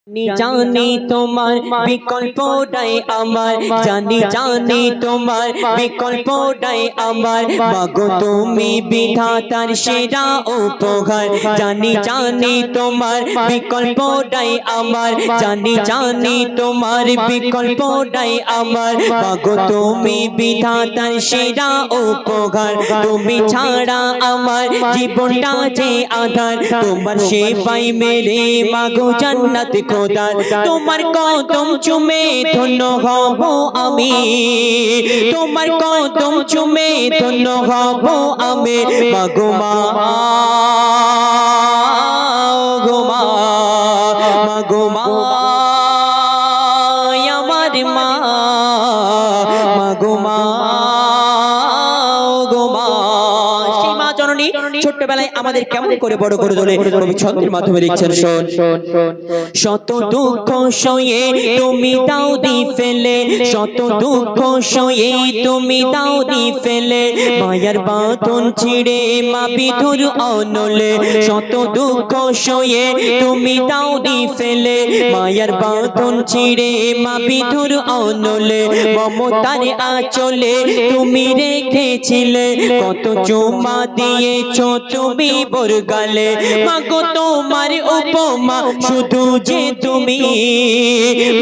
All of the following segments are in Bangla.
জানি তোমার বিকল্পটাই আমার, জানি তোমার বিকল্পটাই আমার, মাগো তুমি বিধাতার সেরা উপহার। জানি তোমার বিকল্পটাই আমার, জানি তোমার বিকল্পটাই আমার, মাগো তুমি বিধাতার সেরা উপহার। তুমি ছাড়া আমার জীবনটা যে আধার, তোমার সেবাই মেরে মাগো জান্নাত খোদার। তোমার কদম চুমে ধন্য হব আমি, তোমার কদম চুমে ধন্য হব আমি, মাগো মা গো মা, মাগো মা আমার মা, মাগো মা গো মা। সেই মা জননী ছোট্টবেলায় আমাদের কেমন করে বড় করে তোলে, কবি ছন্দের মাধ্যমে লিখছেন শোন। শত দুঃখ সয়ে তুমি দাও দি ফেলে, শত দুঃখ সয়ে তুমি দাও দি ফেলে, মায়ার বাঁধন ছিঁড়ে মা বিধুর অনলে। শত দুঃখ সয়ে তুমি দাও দি ফেলে, মায়ার বাঁধন ছিঁড়ে মা বিধুর অনলে। মমতার আঁচলে তুমি রেখেছিলে, কত চুমা দিয়েছো তুমি মোর গালে, মাগো তোমার উপমা শুধু যে তুমি,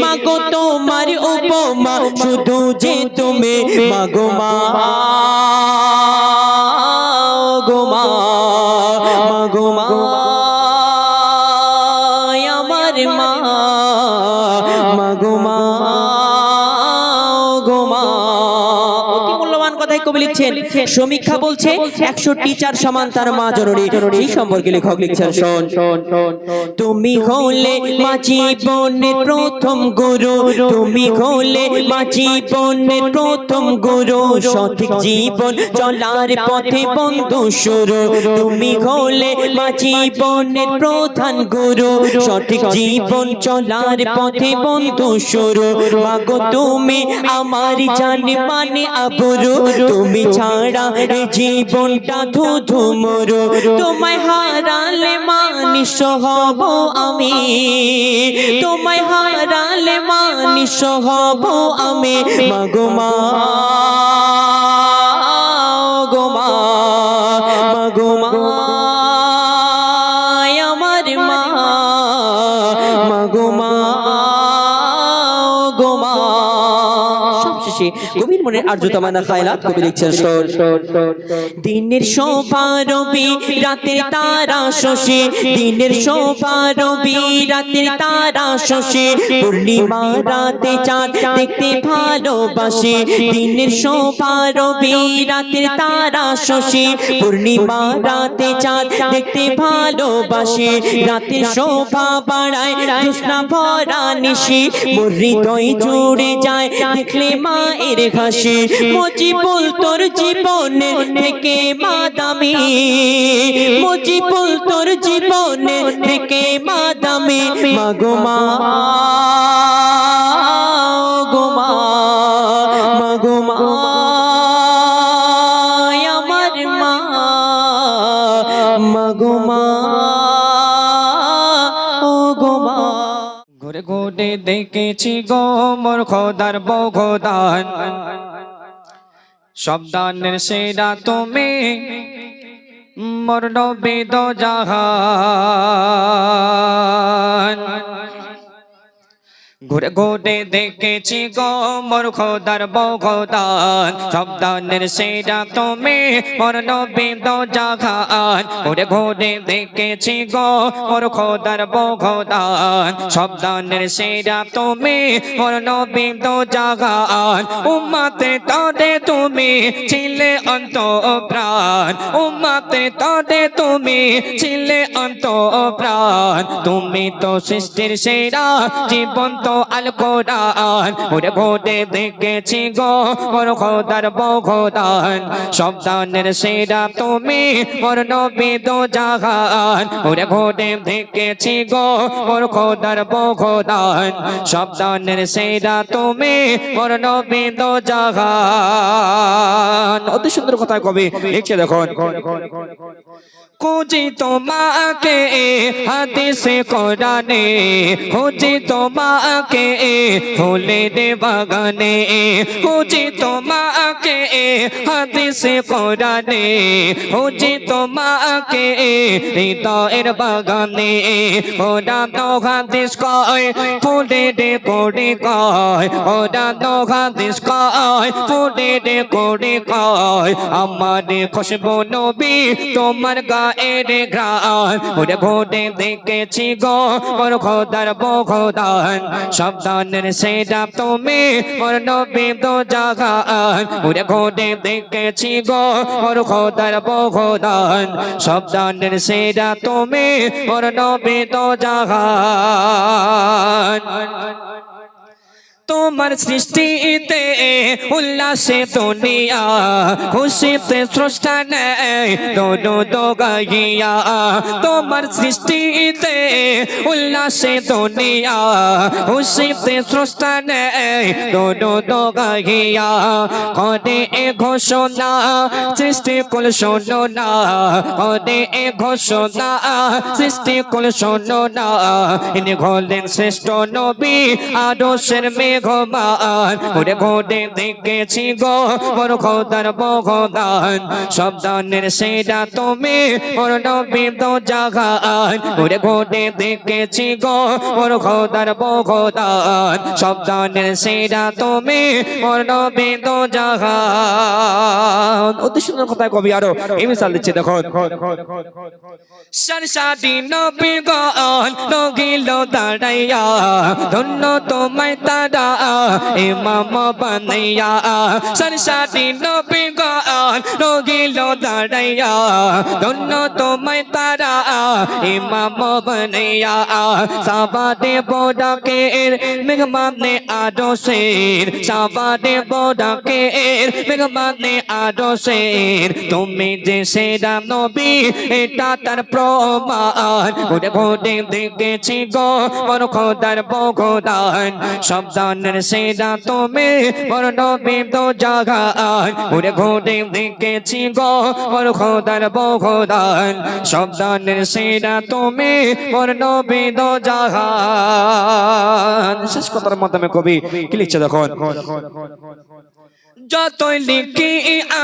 মাগো তোমার উপমা শুধু যে তুমি, মাগো মা গো মা, মাগো মা আমার মা, মাগো মা গো মা। অতি মূল্যবান কথাই কবি লিখছেন। সমীক্ষা বলছে 100 টিচার সমান তার মা জননী, সেই সম্পর্কে লেখক লিখছেন শোন। তুমি হলে মা জীবনের প্রথম গুরু, তুমি হলে মা জীবনের প্রথম গুরু, সঠিক জীবন চলার পথে বন্ধু শুরু। তুমি হলে মা জীবনের প্রধান গুরু, সঠিক জীবন চলার পথে বন্ধু শুরু। মাগো তুমি আমার জান মানে আবরু, তুমি ছাড়া এই জীবনটা ধুধু মরু। তোমায় হারালে মানিস হব আমি, তোমায় হারালে মানিস হব আমি, মাগো মা গো মা, মাগো মা আমার মা, মাগো মা গো মা। সবশেষে কবির মনের আর্যতমানা খায়লাত কবি লিখছেন শোন। দিনের শোভা রবি রাতের তারা শশী, দিনের শোভা রবি রাতের তারা শশী, পূর্ণিমা রাতে চাঁদ দেখতে ভালোবাসি। দিনের শোভা রবি রাতের তারা শশী, পূর্ণিমা রাতে চাঁদ দেখতে ভালোবাসি। রাতের শোভা বাড়ায় জ্যোৎস্না ভরা নিশি, মোর হৃদয় জুড়ে যায় দেখলে মায়ের হাসি। মুজিবুল তোর জীবনে থেকে মা দামি, মুজিবুল তোর জীবনে থেকে মা দামি, মাগো মা গো মা, মাগো মা আমার মা, মাগো মা ও গো মা। ঘুরে ঘুরে দেখেছি গো মোর খোদার বগদান, সব দানের সেরা তুমি মোর নবী দো জাহান। ঘুরে ঘুরে দেখেছি গো মোর খোদার বগদান, সব দানের সেরা তুমি মোর নবী দো জাহান। ঘুরে ঘুরে দেখেছি গো মোর খোদার বগদান, সব দানের সেরা তুমি মোর নবী দো জাহান। উম্মতে তাদের তুমি ছিলে অন্তঃপ্রাণ, উম্মতে তাদের তুমি ছিলে অন্তঃপ্রাণ। তুমি তো সৃষ্টির সেরা জীবন তো আল কোরআন। ঘুরে ঘুরে দেখেছি গো মোর খোদার বগদান, সব দানের সেরা তুমি মোর নবী দো জাহান। ঘুরে ঘুরে দেখেছি গো মোর খোদার বগদান, সব দানের সেরা তুমি মোর নবী দো জাহান। অতি সুন্দর কথা কবি লিখছে দেখুন। খুঁজি তোমাকে হাদিসে কোরআনে, খুঁজি তোমাকে ফুলের বাগানে, খুঁজি তোমাকে হাদিসে কোরআনে, খুঁজি তোমাকে হৃদয়ের বাগানে। কোরআন ও হাদিস কয় ফুলের কোড়ে কয়, কোরআন ও হাদিস কয় ফুলের কোড়ে কয়। আমার খুশবু নবী তোমার গায়ের ঘ্রাণ, ওরে ঘুরে দেখেছি গো মোর খোদার বখদান। সাবধানের সেরা তুমি মোর নবী দো জাহান, ওরে ঘুরে দেখেছি গো মোর খোদার বখদান। সাবধানের সেরা তুমি মোর নবী দো জাহান। তোমার সৃষ্টিতে উল্লাসে দুনিয়া, খুশিতে স্রষ্টা নেয় দোনো দোগাইয়া। তোমার সৃষ্টিতে উল্লাসে দুনিয়া, খুশিতে স্রষ্টা নেয় দোনো দোগাইয়া। করে এ ঘোষণা সৃষ্টি কুল শোনো না, করে এ ঘোষণা সৃষ্টি কুল শোনো না। ইনি হলেন শ্রেষ্ঠ নবী আদর্শের মেঘমান, ওরে ঘুরে দেখেছি গো মোর খোদার বখদান। সাবধানের সেরা তুমি মোর নবী দো জাহান, ওরে ঘুরে দেখেছি গো মোর খোদার বখদান। সাবধানের সেরা তুমি মোর নবী দো জাহান। অতি সুন্দর কথা কবি আরো এই মিসাল দিচ্ছে দেখো। সরসাদি নবী গণ লগিল দাঁড়াইয়া, ধন্য তোমায় তারা ইমাম বানাইয়া। সরসাদি নবী গণ লগিল দাঁড়াইয়া, ধন্য তোমায় তারা ইমাম বানাইয়া। সাবাদে বোডাকের মেঘমানে আদর্শের, সাবাদে বোডাকের মেঘমানে আদর্শের। তুমি যে সেরা নবী এটা তার প্রমাণ, ঘুরে ঘুরে দেখেছি গো মোর খোদার বখদান। সাবধানের সেরা তুমি মোর নবী দো জাহান, ঘুরে ঘুরে দেখেছি গো মোর খোদার বখদান। সাবধানের সেরা তুমি মোর নবী দো জাহান। শেষ কথার মাধ্যমে কবি কি লিখছে দেখুন। যতই লিখি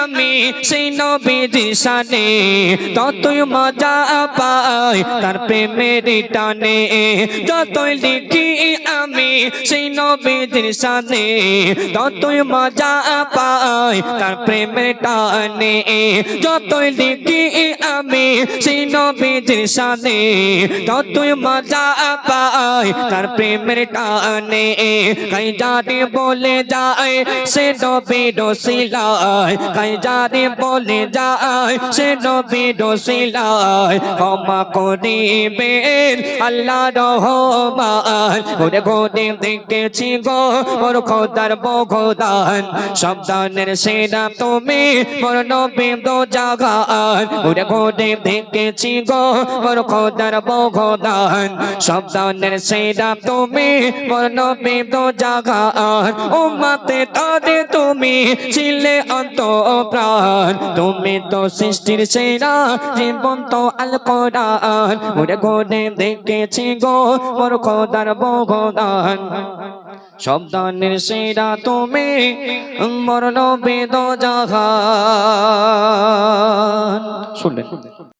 আমি সেই নবীর শানে, ততই মজা পাই তার প্রেমের টানে। যতই লিখি আমি সেই নবীর শানে, ততই মজা পাই তার প্রেমের টানে। যতই লিখি আমি সেই নবীর শানে, ততই মজা পাই তার প্রেমের টানে। কাই জানি বলে যায় সে নবী রসিলায়, কাই জানি বলে যায় সে নবী রসিলায়। ক্ষমা করিবেন আল্লাহ রহমান, ঘুরে ঘুরে দেখেছি গো মোর খোদার বখদান। সাবধানের সেরা তুমি মোর নবী দো জাহান, ঘুরে ঘুরে দেখেছি গো মোর খোদার বখদান। সাবধানের সেরা তুমি মোর নবী দো জাহান। উম্মতে তাদের তুমি ছিলে অন্তঃপ্রাণ, তুমি তো সৃষ্টির সেরা জীবন্ত আল কোরআন। ঘুরে ঘুরে দেখেছি গো মোর খোদার বখদান। সাবধানের সেরা তুমি মোর নবী দো জাহান। শুনলেন?